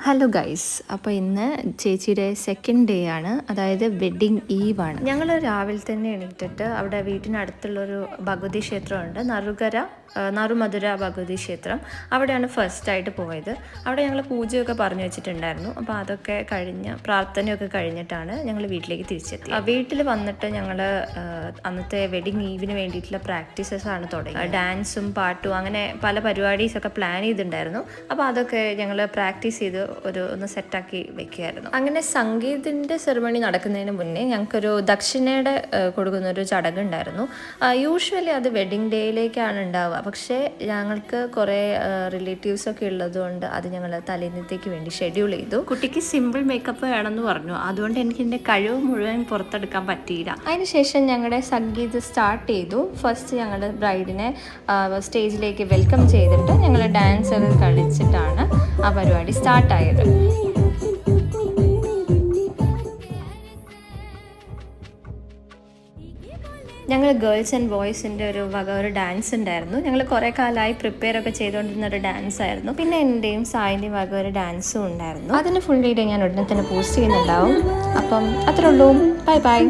Hello guys, അപ്പോൾ ഇന്ന് ചേച്ചിയുടെ സെക്കൻഡ് ഡേ ആണ്, അതായത് വെഡ്ഡിങ് ഈവ് ആണ്. ഞങ്ങൾ രാവിലെ തന്നെ എണീറ്റിട്ട് അവിടെ വീട്ടിനടുത്തുള്ളൊരു ഭഗവതി ക്ഷേത്രമുണ്ട്, നറുമധുര ഭഗവതി ക്ഷേത്രം. അവിടെയാണ് ഫസ്റ്റായിട്ട് പോയത്. അവിടെ ഞങ്ങൾ പൂജയൊക്കെ പറഞ്ഞു വെച്ചിട്ടുണ്ടായിരുന്നു. അപ്പോൾ അതൊക്കെ കഴിഞ്ഞ് പ്രാർത്ഥനയൊക്കെ കഴിഞ്ഞിട്ടാണ് ഞങ്ങൾ വീട്ടിലേക്ക് തിരിച്ചെത്തി. വീട്ടിൽ വന്നിട്ട് ഞങ്ങൾ അന്നത്തെ വെഡ്ഡിങ് ഈവിന് വേണ്ടിയിട്ടുള്ള പ്രാക്ടീസസ് ആണ് തുടങ്ങി. ഡാൻസും പാട്ടും അങ്ങനെ പല പരിപാടീസൊക്കെ പ്ലാൻ ചെയ്തിട്ടുണ്ടായിരുന്നു. അപ്പോൾ അതൊക്കെ ഞങ്ങൾ പ്രാക്ടീസ് ചെയ്ത് ഒന്ന് സെറ്റാക്കി വെക്കുകയായിരുന്നു. അങ്ങനെ സംഗീതത്തിൻ്റെ സെറിമണി നടക്കുന്നതിന് മുന്നേ ഞങ്ങൾക്കൊരു ദക്ഷിണയുടെ കൊടുക്കുന്നൊരു ചടങ്ങുണ്ടായിരുന്നു. യൂഷ്വലി അത് വെഡ്ഡിങ് ഡേയിലേക്കാണ് ഉണ്ടാവുക. പക്ഷേ ഞങ്ങൾക്ക് കുറേ റിലേറ്റീവ്സൊക്കെ ഉള്ളതുകൊണ്ട് അത് ഞങ്ങൾ തലേന്നത്തേക്ക് വേണ്ടി ഷെഡ്യൂൾ ചെയ്തു. കുട്ടിക്ക് സിമ്പിൾ മേക്കപ്പ് വേണമെന്ന് പറഞ്ഞു, അതുകൊണ്ട് എനിക്ക് എൻ്റെ കഴിവ് മുഴുവൻ പുറത്തെടുക്കാൻ പറ്റിയില്ല. അതിനുശേഷം ഞങ്ങളുടെ സംഗീതം സ്റ്റാർട്ട് ചെയ്തു. ഫസ്റ്റ് ഞങ്ങളുടെ ബ്രൈഡിനെ സ്റ്റേജിലേക്ക് വെൽക്കം ചെയ്തിട്ട് ഞങ്ങൾ ഡാൻസ് ഒക്കെ കളിച്ചിട്ടാണ് ആ പരിപാടി സ്റ്റാർട്ടായത്. ഞങ്ങൾ ഗേൾസ് ആൻഡ് ബോയ്സിൻ്റെ ഒരു ഡാൻസ് ഉണ്ടായിരുന്നു. ഞങ്ങൾ കുറേ കാലമായി പ്രിപ്പയർ ഒക്കെ ചെയ്തുകൊണ്ടിരുന്ന ഒരു ഡാൻസ് ആയിരുന്നു. പിന്നെ എൻ്റെയും സായിൻ്റെയും ഒരു ഡാൻസും ഉണ്ടായിരുന്നു. അതിന് ഫുൾ വീഡിയോ ഞാൻ ഉടനെ തന്നെ പോസ്റ്റ് ചെയ്യുന്നുണ്ടാവും. അപ്പം അത്രേ ഉള്ളൂ. Bye bye.